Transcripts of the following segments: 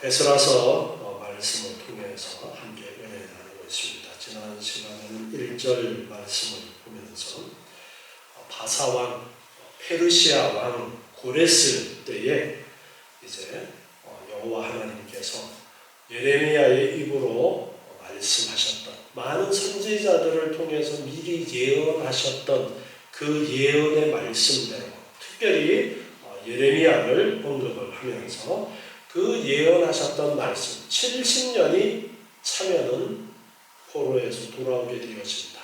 에스라서 말씀을 통해서 함께 은혜 나누고 있습니다. 지난 시간에는 1절 말씀을 보면서 바사왕, 페르시아 왕 고레스 때에 이제 여호와 하나님께서 예레미야의 입으로 말씀하셨던, 많은 선지자들을 통해서 미리 예언하셨던 그 예언의 말씀대로 특별히 예레미야를 언급을 하면서 그 예언하셨던 말씀 70년이 차면은 포로에서 돌아오게 되어진다.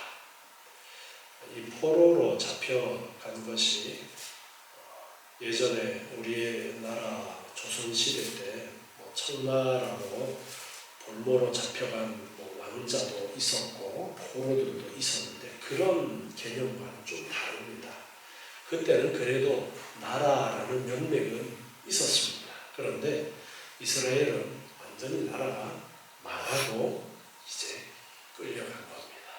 이 포로로 잡혀간 것이 예전에 우리나라 조선시대 때 청나라로 볼모로 잡혀간 왕자도 있었고 포로들도 있었는데 그런 개념과는 좀 다릅니다. 그때는 그래도 나라라는 명맥은 있었습니다. 그런데 이스라엘은 완전히 나라가 망하고 이제 끌려간 겁니다.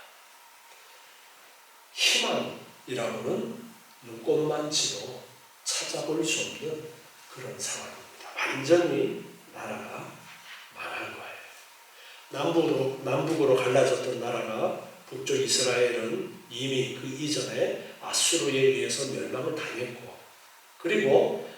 희망이라고는 눈꼽만치도 찾아볼 수 없는 그런 상황입니다. 완전히 나라가 망한 거예요. 남북으로 갈라졌던 나라가 북쪽 이스라엘은 이미 그 이전에 아수르에 의해서 멸망을 당했고, 그리고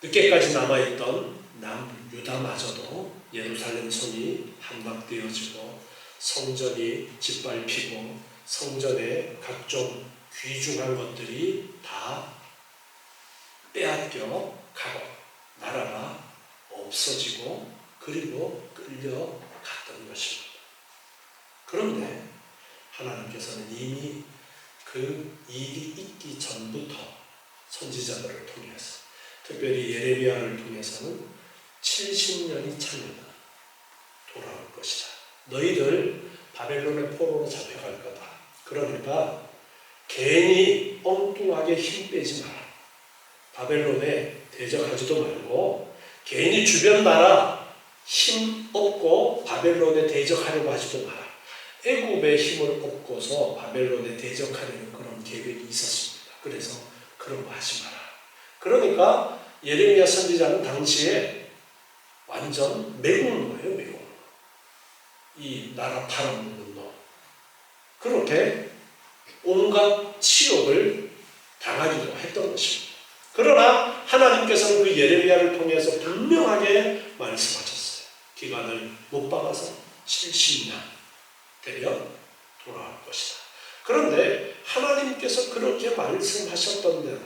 늦게까지 남아있던 남북 유다마저도 예루살렘 성이 함락되어지고 성전이 짓밟히고 성전에 각종 귀중한 것들이 다 빼앗겨 가고 나라가 없어지고 그리고 끌려갔던 것입니다. 그런데 하나님께서는 이미 그 일이 있기 전부터 선지자들을 통해서, 특별히 예레미야를 통해서는 70년이 차면 돌아올 것이다. 너희들 바벨론의 포로로 잡혀갈 거다. 그러니까 괜히 엉뚱하게 힘 빼지 마라. 바벨론에 대적하지도 말고 괜히 주변 나라 힘 얻고 바벨론에 대적하려고 하지도 마라. 애굽의 힘을 얻고서 바벨론에 대적하려는 그런 계획이 있었습니다. 그래서 그런 거 하지 마라. 그러니까 예레미야 선지자는 당시에 완전 매국노예요, 매국노. 이 나라 팔아먹는 놈. 그렇게 온갖 치욕을 당하기도 했던 것입니다. 그러나 하나님께서는 그 예레미야를 통해서 분명하게 말씀하셨어요. 기간을 못 박아서 70년 되면 돌아올 것이다. 그런데 하나님께서 그렇게 말씀하셨던 대로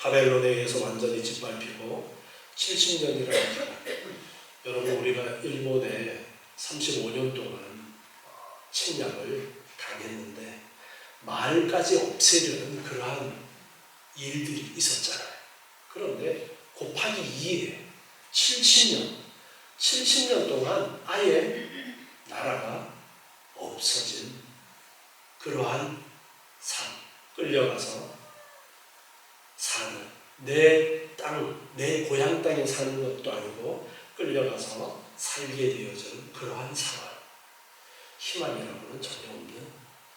바벨론에 의해서 완전히 짓밟히고 70년이라는 기간, 여러분 우리가 일본에 35년 동안 침략을 당했는데 마을까지 없애려는 그러한 일들이 있었잖아요. 그런데 곱하기 2에 70년 동안 아예 나라가 없어진 그러한 삶, 끌려가서 사는, 내 땅, 내 고향 땅에 사는 것도 아니고 끌려가서 살게 되어진 그러한 상황, 희망이라고는 전혀 없는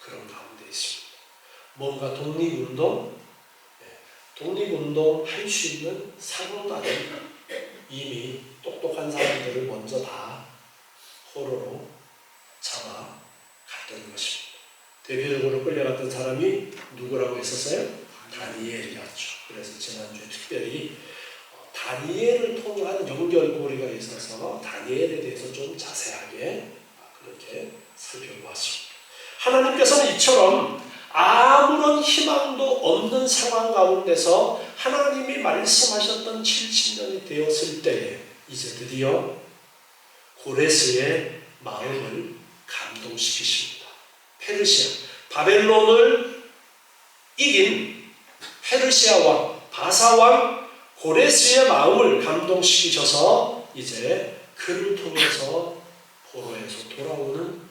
그런 가운데 있습니다. 뭔가 독립운동 할 수 있는 상황과는 이미 똑똑한 사람들을 먼저 다 포로로 잡아갔던 것입니다. 대표적으로 끌려갔던 사람이 누구라고 했었어요? 다니엘이었죠. 그래서 지난주에 특별히 다니엘을 통한 연결고리가 있어서 다니엘에 대해서 좀 자세하게 그렇게 살펴보았습니다. 하나님께서는 이처럼 아무런 희망도 없는 상황 가운데서 하나님이 말씀하셨던 70년이 되었을 때에 이제 드디어 고레스의 마음을 감동시키십니다. 페르시아, 바벨론을 이긴 페르시아 왕, 바사 왕 고레스의 마음을 감동시키셔서 이제 그를 통해서 포로에서 돌아오는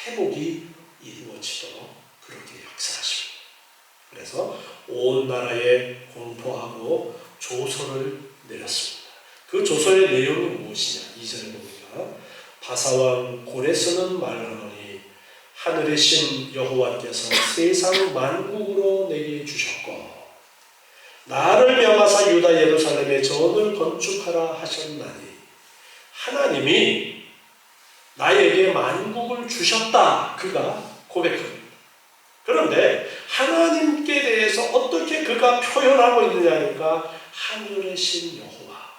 회복이 이루어지도록 그렇게 역사하십니다. 그래서 온 나라에 공포하고 조서를 내렸습니다. 그 조서의 내용이 무엇이냐? 2절에 보니까 바사왕 고레스는 말하노니 하늘의 신 여호와께서 세상 만국으로 내게 주셨고 나를 명하사 유다 예루살렘에 전을 건축하라 하셨나니 하나님이 나에게 만국을 주셨다. 그가 고백합니다. 그런데 하나님께 대해서 어떻게 그가 표현하고 있느냐니까 하늘의 신 여호와,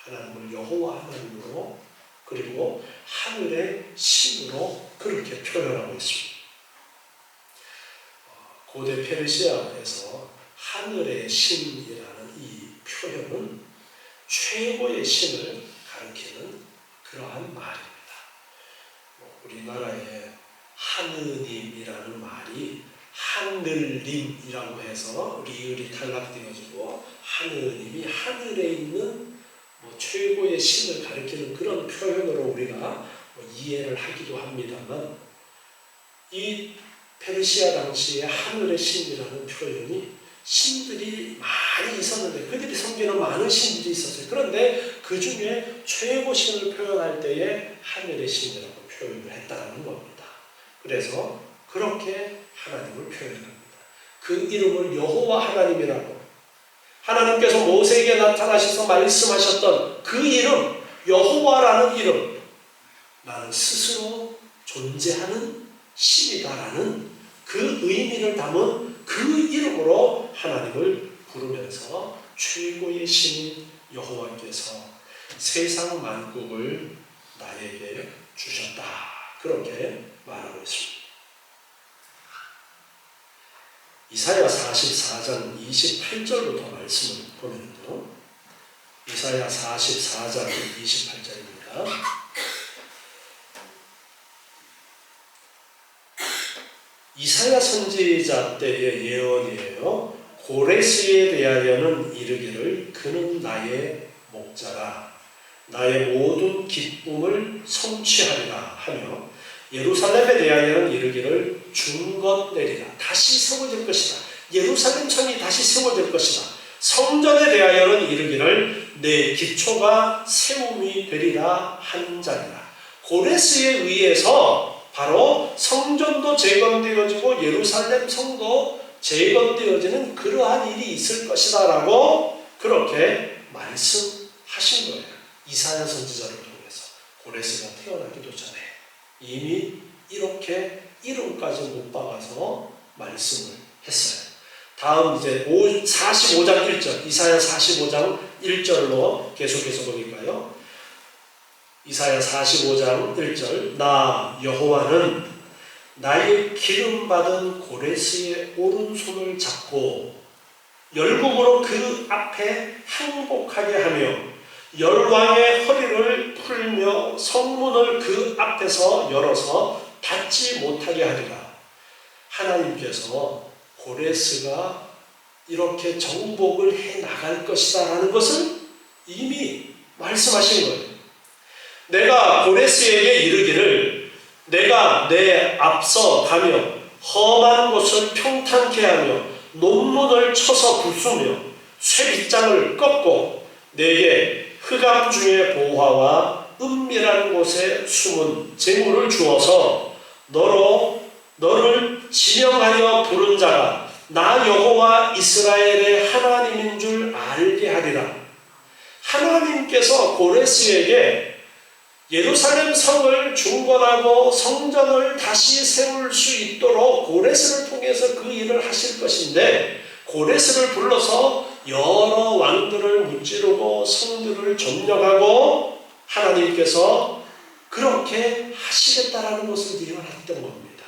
하나님을 여호와 하나님으로 그리고 하늘의 신으로 그렇게 표현하고 있습니다. 고대 페르시아에서 하늘의 신이라는 이 표현은 최고의 신을 가리키는 그러한 말입니다. 우리나라의 하느님이라는 말이 하늘님이라고 해서 리을이 탈락되어지고 하느님이 하늘에 있는 최고의 신을 가리키는 그런 표현으로 우리가 이해를 하기도 합니다만, 이 페르시아 당시에 하늘의 신이라는 표현이 신들이 많이 있었는데 그들이 섬기는 많은 신들이 있었어요. 그런데 그 중에 최고 신을 표현할 때에 하늘의 신이라고 표현을 했다는 겁니다. 그래서 그렇게 하나님을 표현합니다. 그 이름을 여호와 하나님이라고, 하나님께서 모세에게 나타나셔서 말씀하셨던 그 이름, 여호와라는 이름, 나는 스스로 존재하는 신이다라는 그 의미를 담은 그 이름으로 하나님을 부르면서 최고의 신인 여호와께서 세상 만국을 나에게 주셨다. 그렇게 말하고 있습니다. 이사야 44장 28절부터 말씀을 보면요. 이사야 44장 28절입니다. 이사야 선지자 때의 예언이에요. 고레스에 대하여는 이르기를 그는 나의 목자라 나의 모든 기쁨을 성취하리라 하며, 예루살렘에 대하여는 이르기를 중건되리라 다시 세워질 것이다. 예루살렘 성이 다시 세워질 것이다. 성전에 대하여는 이르기를 내 기초가 세움이 되리라 한 자리라. 고레스에 의해서 바로 성전도 재건되어지고 예루살렘 성도 재건되어지는 그러한 일이 있을 것이다 라고 그렇게 말씀하신 거예요. 이사야 선지자를 통해서. 고레스가 태어나기도 전에 이미 이렇게 이름까지 못 박아서 말씀을 했어요. 다음 이제 45장 1절, 이사야 45장 1절로 계속해서 보니까요. 이사야 45장 1절, 나 여호와는 나의 기름받은 고레스의 오른손을 잡고 열국으로 그 앞에 항복하게 하며 열왕의 허리를 풀며 성문을 그 앞에서 열어서 닫지 못하게 하리라. 하나님께서 고레스가 이렇게 정복을 해 나갈 것이다 라는 것을 이미 말씀하신 거예요. 내가 고레스에게 이르기를 내가 내 앞서 가며 험한 곳을 평탄케 하며 논문을 쳐서 부수며 쇠빗장을 꺾고 내게 흑암 중의 보화와 은밀한 곳에 숨은 재물을 주어서 너를 지명하여 부른 자가 나 여호와 이스라엘의 하나님인 줄 알게 하리라. 하나님께서 고레스에게 예루살렘 성을 중건하고 성전을 다시 세울 수 있도록 고레스를 통해서 그 일을 하실 것인데, 고레스를 불러서 여러 왕들을 무찌르고 성들을 점령하고 하나님께서 그렇게 하시겠다라는 것을 예언했던 겁니다.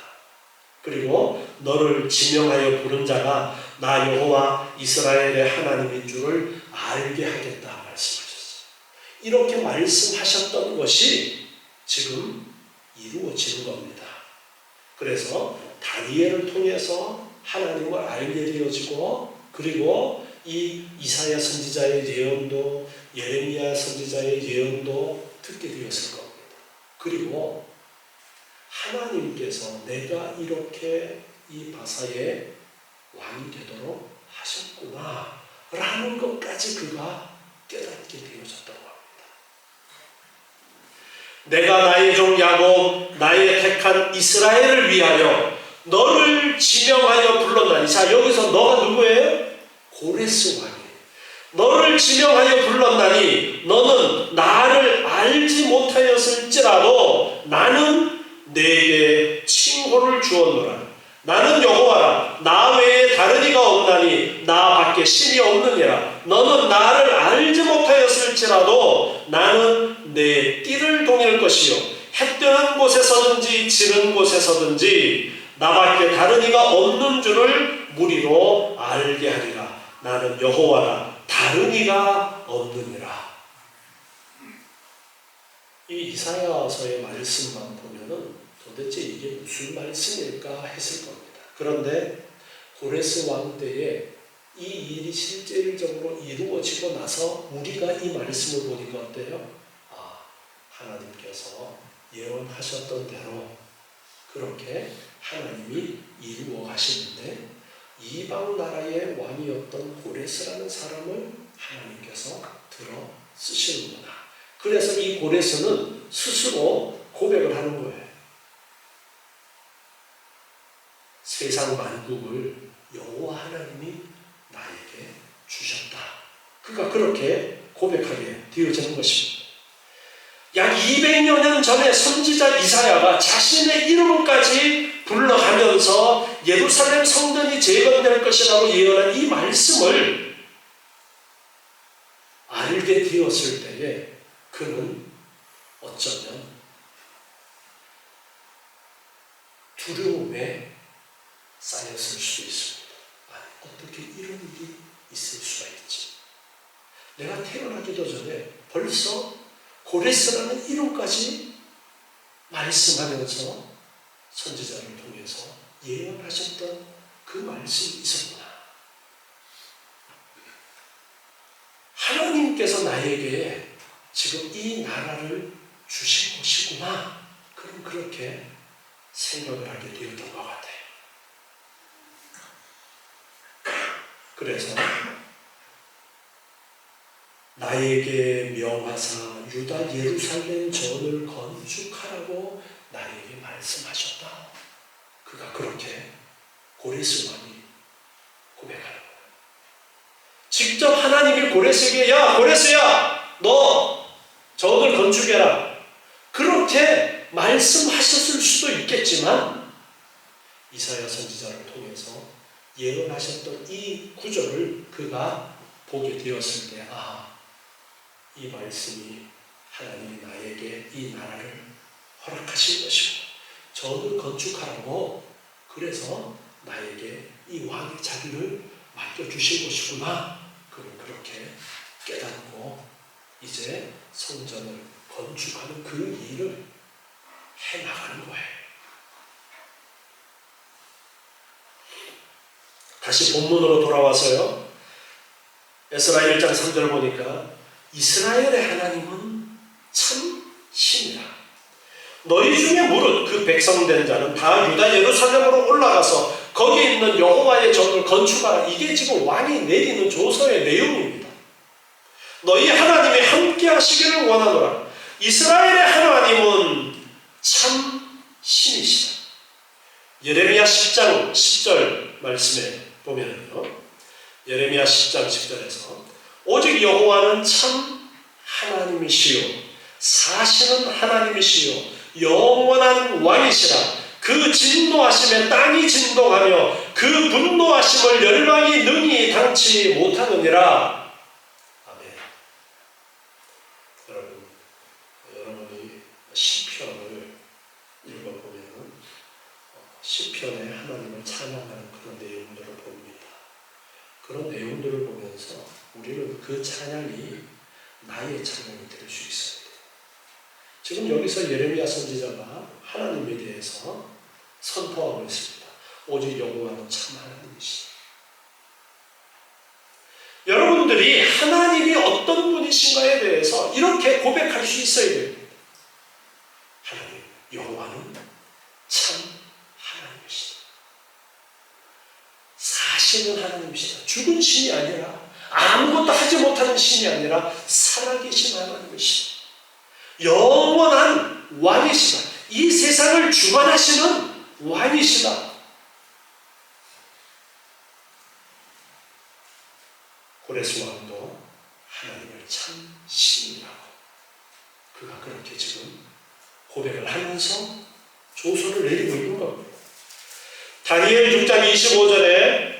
그리고 너를 지명하여 부른 자가 나 여호와 이스라엘의 하나님인 줄을 알게 하겠다 말씀하셨어요. 이렇게 말씀하셨던 것이 지금 이루어지는 겁니다. 그래서 다니엘을 통해서 하나님을 알게 되어지고, 그리고 이 이사야 선지자의 예언도 예레미야 선지자의 예언도 듣게 되었을 겁니다. 그리고 하나님께서 내가 이렇게 이 바사의 왕이 되도록 하셨구나 라는 것까지 그가 깨닫게 되어졌던 겁니다. 내가 나의 종 야곱 나의 택한 이스라엘을 위하여 너를 지명하여 불렀나니. 자, 여기서 너가 누구예요? 고레스 왕. 너를 지명하여 불렀나니 너는 나를 알지 못하였을지라도 나는 내게 칭호를 주었노라. 나는 여호와라. 나 외에 다른 이가 없나니 나 밖에 신이 없느니라. 너는 나를 알지 못하였을지라도 나는 내 띠를 동일 것이요 해 뜨는 곳에서든지 지는 곳에서든지 나밖에 다른 이가 없는 줄을 무리로 알게 하리라. 나는 여호와라. 다른 이가 없느니라. 이 이사야서의 말씀만 보면은 도대체 이게 무슨 말씀일까 했을 겁니다. 그런데 고레스 왕 때에 이 일이 실질적으로 이루어지고 나서 우리가 이 말씀을 보니까 어때요? 하나님께서 예언하셨던 대로 그렇게 하나님이 이루어 가시는데 이방 나라의 왕이었던 고레스라는 사람을 하나님께서 들어 쓰시는구나. 그래서 이 고레스는 스스로 고백을 하는 거예요. 세상 만국을 여호와 하나님이 나에게 주셨다. 그가 그렇게 고백하게 되어지는 것입니다. 약 200여 년 전에 선지자 이사야가 자신의 이름까지 불러가면서 예루살렘 성전이 재건될 것이라고 예언한 이 말씀을 알게 되었을 때에 그는 어쩌면 두려움에 쌓였을 수도 있습니다. 어떻게 이런 일이 있을 수가 있지? 내가 태어나기도 전에 벌써 고레스라는 이름까지 말씀하면서 선지자를 통해서 예언하셨던 그 말씀이 있었구나. 하나님께서 나에게 지금 이 나라를 주신 것이구나. 그럼 그렇게 생각을 하게 되었던 것 같아요. 그래서 나에게 명하사 유다 예루살렘 전을 건축하라고 나에게 말씀하셨다. 그가 그렇게 고레스 왕이 고백하는 거예요. 직접 하나님이 고레스에게 야 고레스야 너 전을 건축해라. 그렇게 말씀하셨을 수도 있겠지만 이사야 선지자를 통해서 예언하셨던 이 구절을 그가 보게 되었을 때 이 말씀이 하나님이 나에게 이 나라를 허락하신 것이고 전을 건축하라고 그래서 나에게 이 왕의 자리를 맡겨주신 것이구나. 그는 그렇게 깨닫고 이제 성전을 건축하는 그 일을 해나가는 거예요. 다시 본문으로 돌아와서요. 에스라 1장 3절 보니까 이스라엘의 하나님은 참 신이라. 너희 중에 무릇 그 백성된 자는 다 유다 예루살렘으로 올라가서 거기에 있는 여호와의 전을 건축하라. 이게 지금 왕이 내리는 조서의 내용입니다. 너희 하나님이 함께 하시기를 원하노라. 이스라엘의 하나님은 참 신이시다. 예레미야 10장 10절 말씀에 보면요. 예레미야 10장 10절에서 오직 여호와는 참 하나님이시요 사실은 하나님이시요 영원한 왕이시라. 그 진노하심에 땅이 진동하며 그 분노하심을 열방이 능히 당치 못하느니라. 아멘. 여러분이 시편을 읽어보면 시편에 하나님을 찬양하는 그런 내용들을 봅니다. 그런 내용들을 보면서 우리는 그 찬양이 나의 찬양이 될 수 있어요. 지금 여기서 예레미야 선지자가 하나님에 대해서 선포하고 있습니다. 오직 여호와는 참 하나님이시다. 여러분들이 하나님이 어떤 분이신가에 대해서 이렇게 고백할 수 있어야 됩니다. 하나님, 여호와는 참 하나님이시다. 사시는 하나님이시다. 죽은 신이 아니라 아무것도 하지 못하는 신이 아니라 살아계신 하나님이시다. 영원한 왕이시다. 이 세상을 주관하시는 왕이시다. 고레스 왕도 참 신이라고. 그가 그렇게 지금 고백을 하면서 조서를 내리고 있는 겁니다. 다니엘 6장 25절에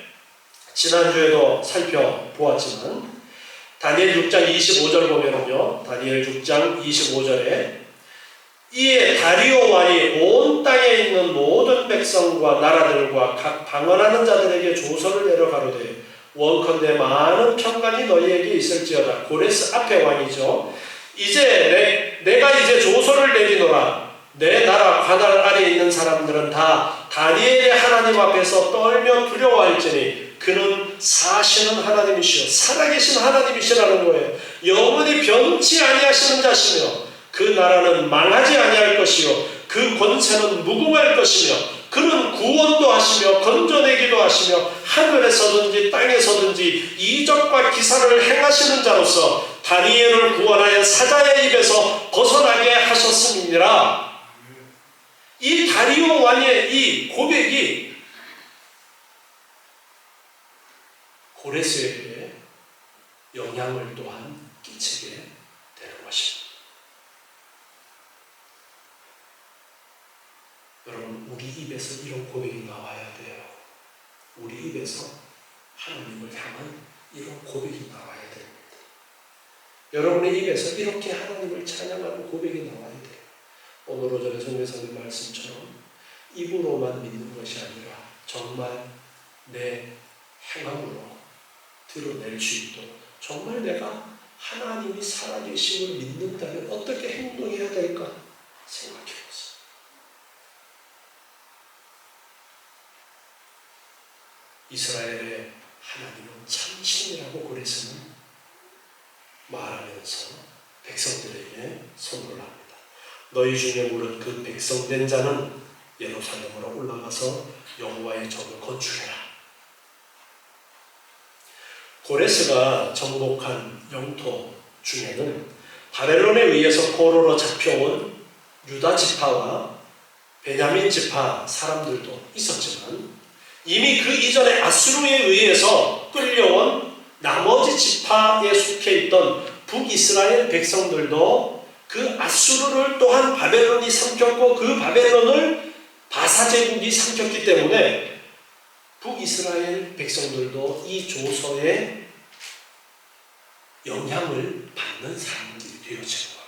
지난주에도 살펴보았지만 다니엘 6장 25절 보면은요, 다니엘 6장 25절에 이에 다리오 왕이 온 땅에 있는 모든 백성과 나라들과 각 방언하는 자들에게 조서를 내려 가로되 원컨대 많은 평강이 너희에게 있을지어다. 고레스 앞에 왕이죠. 이제 내가 이제 조서를 내리노라. 내 나라 관할 아래에 있는 사람들은 다 다니엘의 하나님 앞에서 떨며 두려워할지니 그는 사시는 하나님이시여 살아계신 하나님이시라는 거예요. 영원히 변치 아니하시는 자시며 그 나라는 망하지 아니할 것이요 그 권세는 무궁할 것이며 그는 구원도 하시며 건져내기도 하시며 하늘에서든지 땅에서든지 이적과 기사를 행하시는 자로서 다니엘을 구원하여 사자의 입에서 벗어나게 하셨음이니라. 이 다리오 왕의 이 고백이 고레스에게 영향을 또한 끼치게 되는 것입니다. 여러분, 우리 입에서 이런 고백이 나와야 돼요. 우리 입에서 하나님을 향한 이런 고백이 나와야 됩니다. 여러분의 입에서 이렇게 하나님을 찬양하는 고백이 나와야 돼요. 오늘 오전에 성교사님 말씀처럼 입으로만 믿는 것이 아니라 정말 내 행함으로 드러낼 수 있도록 정말 내가 하나님이 살아계심을 믿는다면 어떻게 행동해야 될까 생각해 보세요. 이스라엘의 하나님은 참신이라고 고레스는 말하면서 백성들에게 선포를 합니다. 너희 중에 물은 그 백성된 자는 예루살렘으로 올라가서 여호와의 전을 건축해라. 고레스가 정복한 영토 중에는 바벨론에 의해서 포로로 잡혀온 유다 지파와 베냐민 지파 사람들도 있었지만 이미 그 이전에 아수르에 의해서 끌려온 나머지 지파에 속해 있던 북이스라엘 백성들도 그 아수르를 또한 바벨론이 삼켰고 그 바벨론을 바사 제국이 삼켰기 때문에 북이스라엘 백성들도 이 조서에 영향을 받는 사람들이 되어지는 겁니다.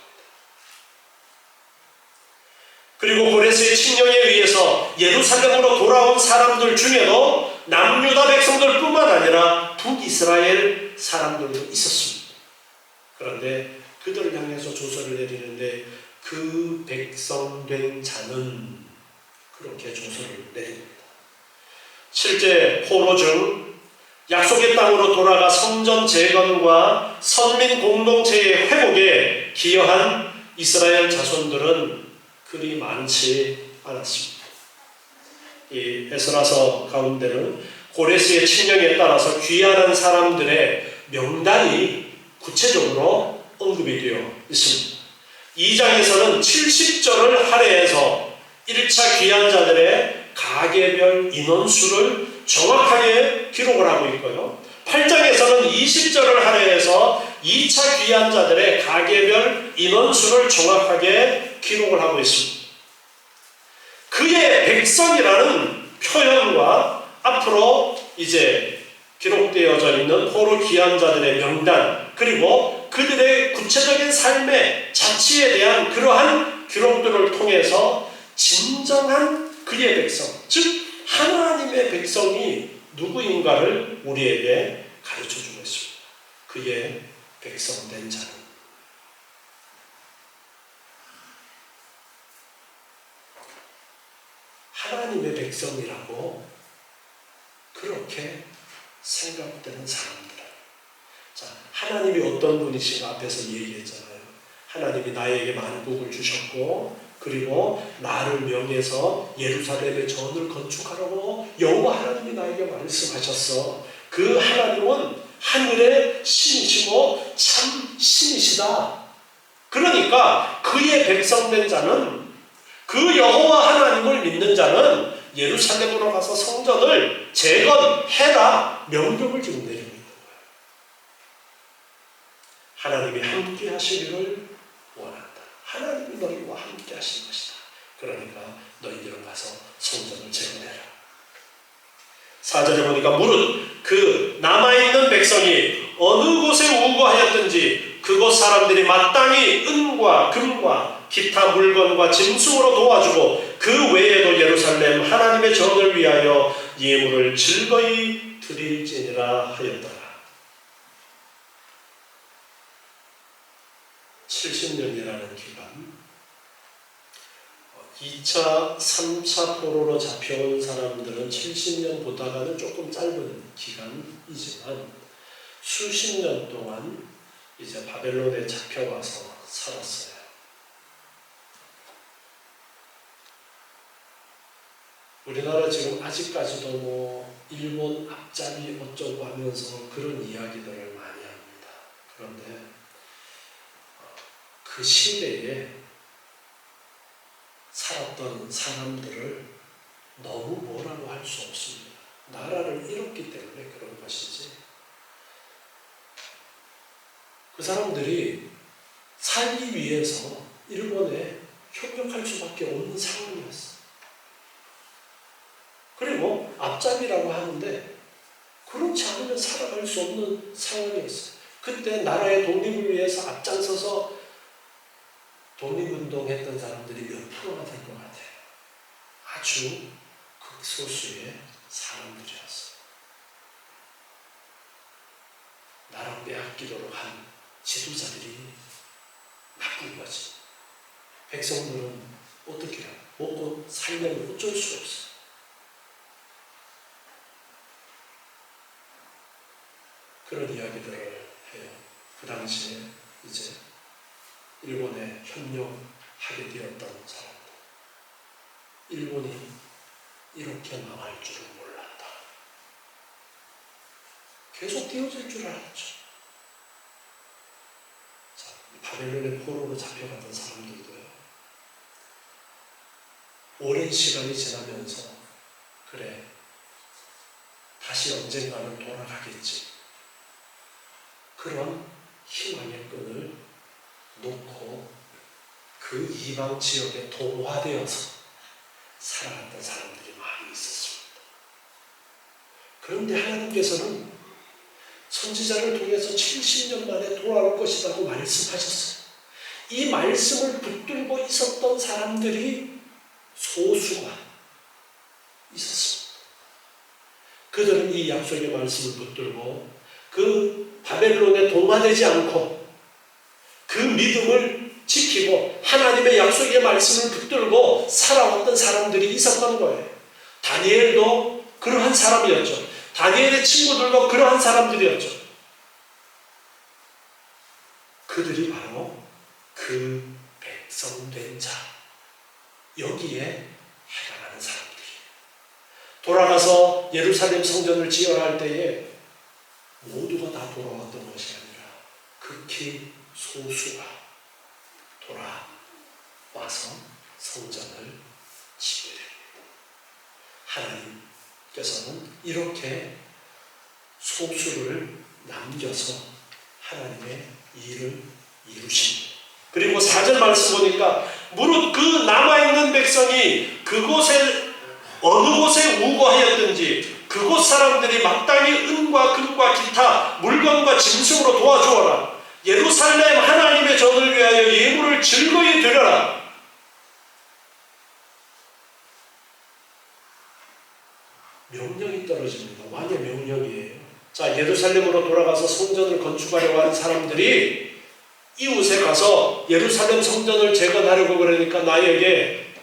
그리고 고레스의 칙령에 의해서 예루살렘으로 돌아온 사람들 중에도 남유다 백성들뿐만 아니라 북이스라엘 사람들도 있었습니다. 그런데 그들을 향해서 조서를 내리는데 그 백성된 자는 그렇게 조서를 내립니다. 실제 포로 중 약속의 땅으로 돌아가 성전 재건과 선민 공동체의 회복에 기여한 이스라엘 자손들은 그리 많지 않았습니다. 이 에스라서 가운데는 고레스의 칙령에 따라서 귀환한 사람들의 명단이 구체적으로 언급이 되어 있습니다. 2장에서는 70절을 할애해서 1차 귀환자들의 가계별 인원수를 정확하게 기록을 하고 있고요. 8장에서는 20절을 할애해서 2차 귀환자들의 가계별 인원수를 정확하게 기록을 하고 있습니다. 그의 백성이라는 표현과 앞으로 이제 기록되어져 있는 포로 귀환자들의 명단 그리고 그들의 구체적인 삶의 자치에 대한 그러한 기록들을 통해서 진정한 그의 백성, 즉 하나님의 백성이 누구인가를 우리에게 가르쳐주고 있습니다. 그의 백성된 자는 하나님의 백성이라고 그렇게 생각되는 사람들. 자, 하나님이 어떤 분이신가 앞에서 얘기했잖아요. 하나님이 나에게 만국을 주셨고 그리고 나를 명해서 예루살렘의 전을 건축하라고 여호와 하나님이 나에게 말씀하셨어. 그 하나님은 하늘의 신이시고 참 신이시다. 그러니까 그의 백성된 자는 그 여호와 하나님을 믿는 자는 예루살렘으로 가서 성전을 재건해라 명령을 지금 내리고 있는 거예요. 하나님이 함께 하시기를 원한다. 하나님이 너희와 함께 하실 것이다. 그러니까 너희들은 가서 성전을 재건해라. 4절에 보니까 무릇 그 남아있는 백성이 어느 곳에 우거하였든지 그곳 사람들이 마땅히 은과 금과 기타 물건과 짐승으로 도와주고 그 외에도 예루살렘 하나님의 전을 위하여 예물을 즐거이 드릴지니라 하였더라. 70년이라는 기간, 2차, 3차 포로로 잡혀온 사람들은 70년 보다가는 조금 짧은 기간이지만 수십 년 동안 이제 바벨론에 잡혀와서 살았어요. 우리나라 지금 아직까지도 뭐 일본 앞잡이 어쩌고 하면서 그런 이야기들을 많이 합니다. 그런데 그 시대에 살았던 사람들을 너무 뭐라고 할 수 없습니다. 나라를 잃었기 때문에 그런 것이지. 그 사람들이 살기 위해서 일본에 협력할 수밖에 없는 상황이었어요. 그리고 앞잡이라고 하는데 그렇지 않으면 살아갈 수 없는 상황이었어요. 그때 나라의 독립을 위해서 앞장서서 독립운동했던 사람들이 몇 프로가 될 것 같아요. 아주 극소수의 사람들이었어요. 나라 빼앗기도록 한 지도자들이 나쁜 거지. 백성들은 어떻게 해요? 먹고 살려면 어쩔 수 없어요. 그런 이야기들을 해요. 그 당시에 이제 일본에 협력하게 되었던 사람들. 일본이 이렇게 망할 줄은 몰랐다. 계속 띄워질 줄 알았죠. 자, 바벨론의 포로로 잡혀갔던 사람들도요. 오랜 시간이 지나면서 그래, 다시 언젠가는 돌아가겠지. 그런 희망의 끈을 놓고 그 이방 지역에 동화되어서 살아갔던 사람들이 많이 있었습니다. 그런데 하나님께서는 선지자를 통해서 70년 만에 돌아올 것이라고 말씀하셨어요. 이 말씀을 붙들고 있었던 사람들이 소수가 있었습니다. 그들은 이 약속의 말씀을 붙들고 그 바벨론에 동화되지 않고 그 믿음을 지키고 하나님의 약속의 말씀을 붙들고 살아왔던 사람들이 있었던 거예요. 다니엘도 그러한 사람이었죠. 다니엘의 친구들도 그러한 사람들이었죠. 그들이 바로 그 백성된 자, 여기에 해당하는 사람들이에요. 돌아가서 예루살렘 성전을 지어야 할 때에 모두가 다 돌아왔던 것이 아니라 극히 소수가 돌아와서 성전을 지게 됩니다. 하나님께서는 이렇게 소수를 남겨서 하나님의 일을 이루십니다. 그리고 4절 말씀 보니까 무릇 그 남아있는 백성이 그곳에 어느 곳에 우거하였든지 그곳 사람들이 마땅히 은과 금과 기타 물건과 짐승으로 도와주어라. 예루살렘 하나님의 전을 위하여 예물을 즐거이 드려라. 명령이 떨어집니다. 왕의 명령이에요. 자, 예루살렘으로 돌아가서 성전을 건축하려고 하는 사람들이 이웃에 가서 예루살렘 성전을 재건하려고 그러니까 나에게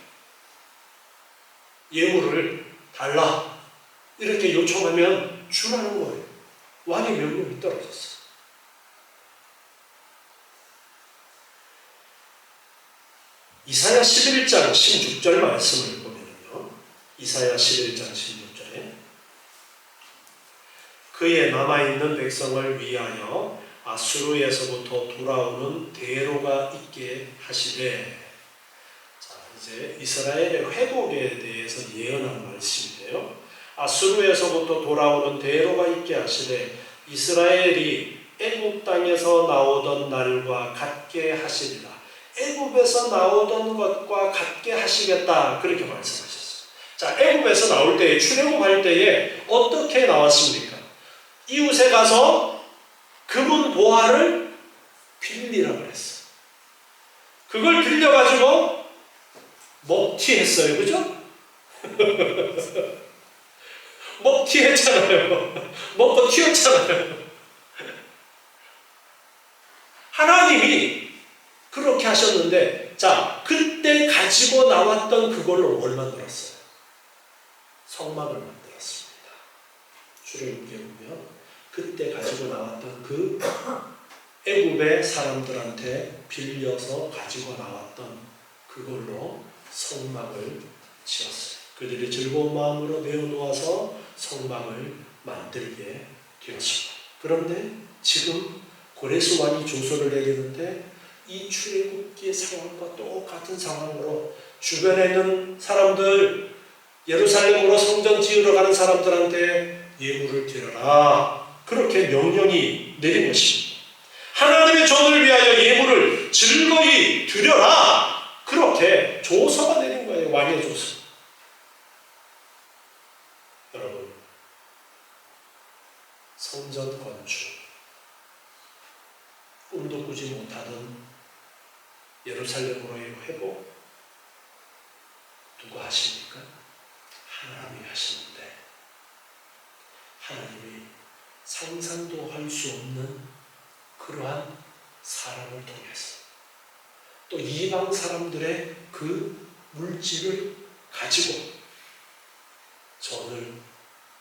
예물을 달라. 이렇게 요청하면 주라는 거예요. 왕의 명령이 떨어졌어요. 이사야 11장 16절 말씀을 보면요. 이사야 11장 16절에 그의 남아있는 백성을 위하여 아수르에서부터 돌아오는 대로가 있게 하시되, 자, 이제 이스라엘의 회복에 대해서 예언한 말씀인데요. 아수르에서부터 돌아오는 대로가 있게 하시되 이스라엘이 애굽 땅에서 나오던 날과 같게 하시리라. 애굽에서 나오던 것과 같게 하시겠다. 그렇게 말씀하셨어요. 자, 애굽에서 나올 때에, 출애굽할 때에 어떻게 나왔습니까? 이웃에 가서 그분 보화를 빌리라 그랬어. 그걸 빌려가지고 먹튀했어요. 그죠? 먹튀했잖아요. 먹고 튀었잖아요. 하나님이 그렇게 하셨는데, 자, 그때 가지고 나왔던 그걸로 뭘 만들었어요? 성막을 만들었습니다. 출애굽기에 보면 그때 가지고 나왔던 그 애굽의 사람들한테 빌려서 가지고 나왔던 그걸로 성막을 지었어요. 그들이 즐거운 마음으로 내어놓아서 성막을 만들게 되었습니다. 그런데 지금 고레스 왕이 조서를 내리는데 이 출애굽기의 상황과 똑같은 상황으로 주변에 있는 사람들, 예루살렘으로 성전 지으러 가는 사람들한테 예물을 드려라. 그렇게 명령이 내린 것입니다. 하나님의 종을 위하여 예물을 즐거이 드려라. 그렇게 조서가 내린 거예요. 왕의 조서. 여러분, 성전 건축, 꿈도 꾸지 못하던 예루살렘으로의 회복, 누가 하십니까? 하나님이 하시는데, 하나님이 상상도 할 수 없는 그러한 사람을 통해서 또 이방 사람들의 그 물질을 가지고 전을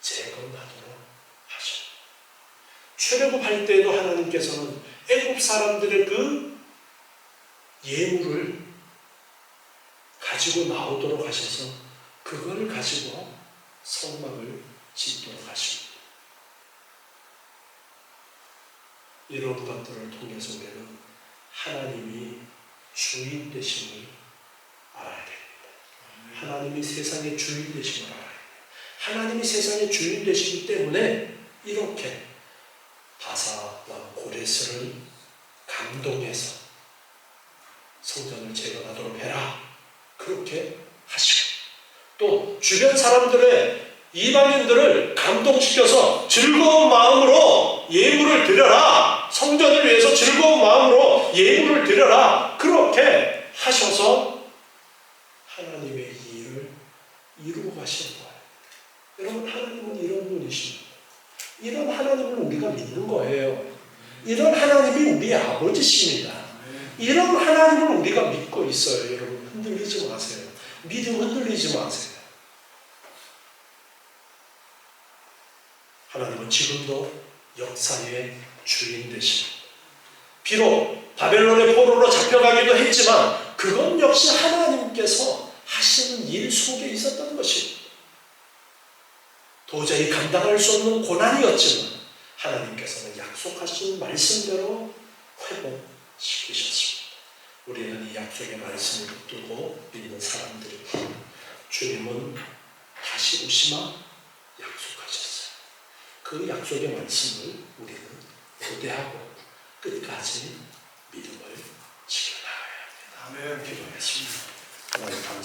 재건하도록 하셨습니다. 출애굽할 때도 하나님께서는 애굽 사람들의 그 예물을 가지고 나오도록 하셔서 그걸 가지고 성막을 짓도록 하십니다. 이런 것들을 통해서 우리는 하나님이 주인 되심을 알아야 됩니다. 하나님이 세상의 주인 되심을 알아야 됩니다. 하나님이 세상의 주인 되시기 때문에 이렇게 바사 왕 고레스를 감동해서 성전을 재건하도록 해라. 그렇게 하시고 또 주변 사람들의 이방인들을 감동시켜서 즐거운 마음으로 예물을 드려라. 성전을 위해서 즐거운 마음으로 예물을 드려라. 그렇게 하셔서 하나님의 일을 이루고 가시는 거예요. 여러분, 하나님은 이런 분이십니다. 이런 하나님을 우리가 믿는 거예요. 이런 하나님이 우리의 아버지십니다. 이런 하나님을 우리가 믿고 있어요. 여러분, 흔들리지 마세요. 믿음 흔들리지 마세요. 하나님은 지금도 역사의 주인 되십니다. 비록 바벨론의 포로로 잡혀가기도 했지만 그건 역시 하나님께서 하시는 일 속에 있었던 것입니다. 도저히 감당할 수 없는 고난이었지만 하나님께서는 약속하신 말씀대로 회복시키셨습니다. 우리는 이 약속의 말씀을 붙들고 믿는 사람들입니다. 주님은 다시 오시마 약속하셨어요. 그 약속의 말씀을 우리는 고대하고 끝까지 믿음을 지켜나가야 합니다. 기도하겠습니다. 하나님 감사합니다.